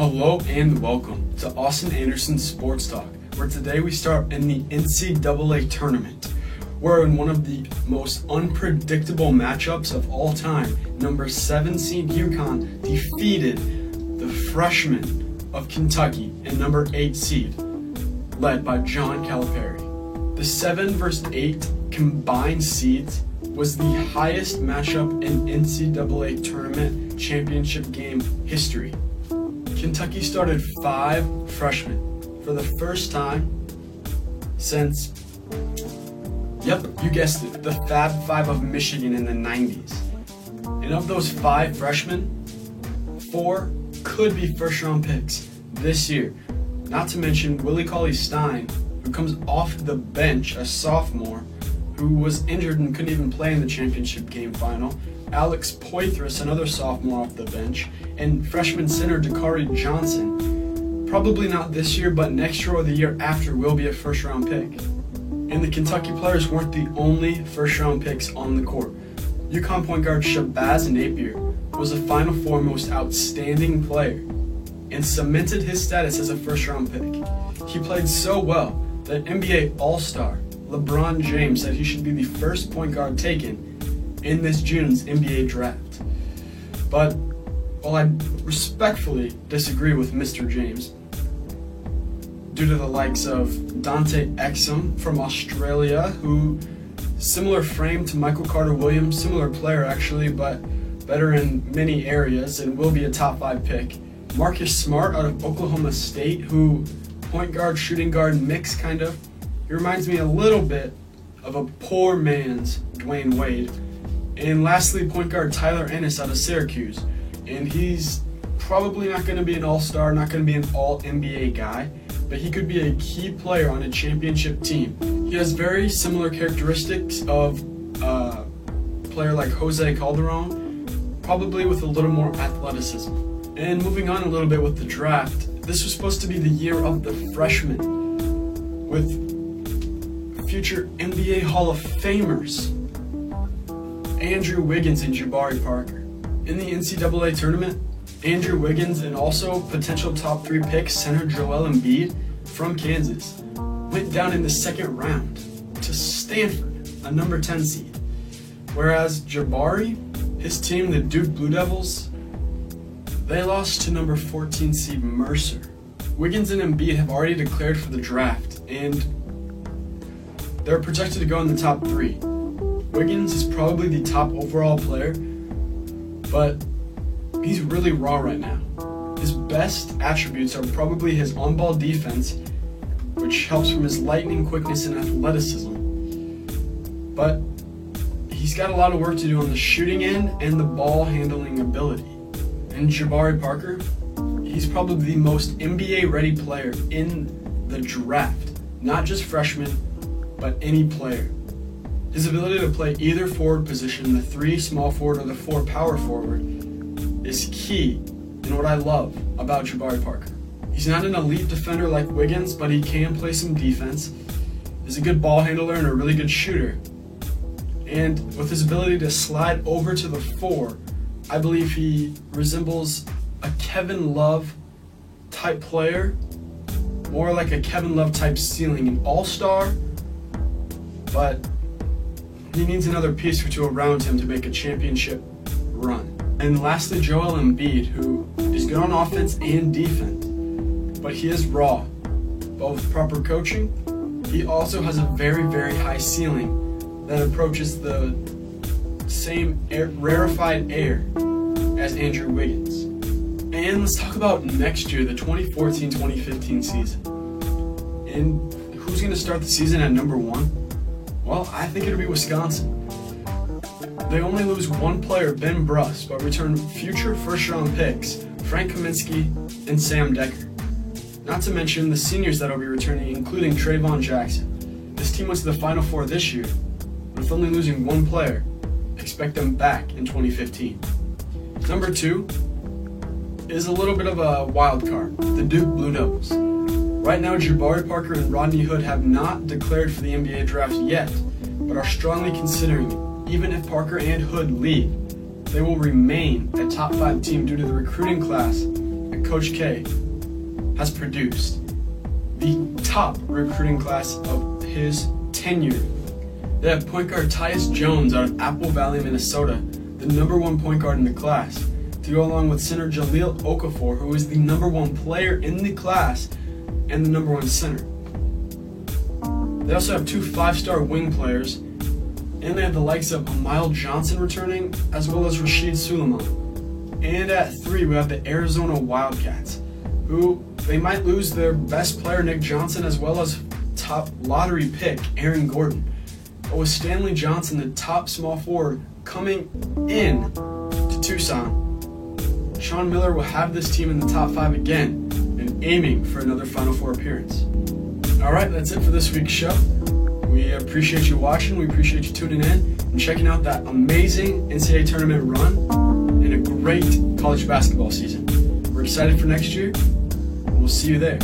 Hello and welcome to Austin Anderson Sports Talk, where today we start in the NCAA tournament, where in one of the most unpredictable matchups of all time, number 7 seed UConn defeated the freshmen of Kentucky and number 8 seed, led by John Calipari. The 7 versus 8 combined seeds was the highest matchup in NCAA tournament championship game history. Kentucky started 5 freshmen for the first time since, yep, you guessed it, the Fab Five of Michigan in the 90s. And of those 5 freshmen, 4 could be first-round picks this year. Not to mention Willie Cauley-Stein, who comes off the bench, a sophomore, who was injured and couldn't even play in the championship game final. Alex Poythress, another sophomore off the bench, and freshman center Dakari Johnson, probably not this year, but next year or the year after, will be a first-round pick. And the Kentucky players weren't the only first-round picks on the court. UConn point guard Shabazz Napier was a Final Four most outstanding player and cemented his status as a first-round pick. He played so well that NBA All-Star LeBron James said he should be the first point guard taken in this June's NBA draft. But while I respectfully disagree with Mr. James, due to the likes of Dante Exum from Australia, who similar frame to Michael Carter-Williams, similar player actually, but better in many areas and will be a top 5 pick. Marcus Smart out of Oklahoma State, who point guard, shooting guard mix kind of. He reminds me a little bit of a poor man's Dwayne Wade. And lastly, point guard Tyler Ennis out of Syracuse. And he's probably not going to be an all-star, not going to be an all-NBA guy, but he could be a key player on a championship team. He has very similar characteristics of a player like Jose Calderon, probably with a little more athleticism. And moving on a little bit with the draft, this was supposed to be the year of the freshmen, with future NBA Hall of Famers Andrew Wiggins and Jabari Parker. In the NCAA tournament, Andrew Wiggins and also potential top 3 pick center Joel Embiid from Kansas went down in the second round to Stanford, a number 10 seed. Whereas Jabari, his team, the Duke Blue Devils, they lost to number 14 seed Mercer. Wiggins and Embiid have already declared for the draft, and they're projected to go in the top 3. Wiggins is probably the top overall player, but he's really raw right now. His best attributes are probably his on-ball defense, which helps from his lightning quickness and athleticism. But he's got a lot of work to do on the shooting end and the ball handling ability. And Jabari Parker, he's probably the most NBA-ready player in the draft, not just freshman, but any player. His ability to play either forward position, the 3 small forward or the 4 power forward, is key in what I love about Jabari Parker. He's not an elite defender like Wiggins, but he can play some defense. He's a good ball handler and a really good shooter. And with his ability to slide over to the 4, I believe he resembles a Kevin Love type player, more like a Kevin Love type ceiling, an all-star, but he needs another piece or 2 around him to make a championship run. And lastly, Joel Embiid, who is good on offense and defense, but he is raw. But with proper coaching, he also has a very, very high ceiling that approaches the same rarefied air as Andrew Wiggins. And let's talk about next year, the 2014-2015 season. And who's going to start the season at number 1? Well, I think it'll be Wisconsin. They only lose 1 player, Ben Bruss, but return future first-round picks, Frank Kaminsky and Sam Decker. Not to mention the seniors that will be returning, including Trayvon Jackson. This team went to the Final Four this year, with only losing 1 player. Expect them back in 2015. Number 2 is a little bit of a wild card, the Duke Blue Devils. Right now, Jabari Parker and Rodney Hood have not declared for the NBA draft yet, but are strongly considering it. Even if Parker and Hood leave, they will remain a top 5 team due to the recruiting class that Coach K has produced the top recruiting class of his tenure. They have point guard Tyus Jones out of Apple Valley, Minnesota, the #1 point guard in the class, to go along with center Jahlil Okafor, who is the #1 player in the class and the #1 center. They also have 2 5-star wing players, and they have the likes of Amile Johnson returning, as well as Rashid Suleiman. And at 3, we have the Arizona Wildcats, who they might lose their best player, Nick Johnson, as well as top lottery pick, Aaron Gordon. But with Stanley Johnson, the top small forward, coming in to Tucson, Sean Miller will have this team in the top 5 again and aiming for another Final Four appearance. All right, that's it for this week's show. We appreciate you watching. We appreciate you tuning in and checking out that amazing NCAA tournament run and a great college basketball season. We're excited for next year, and we'll see you there.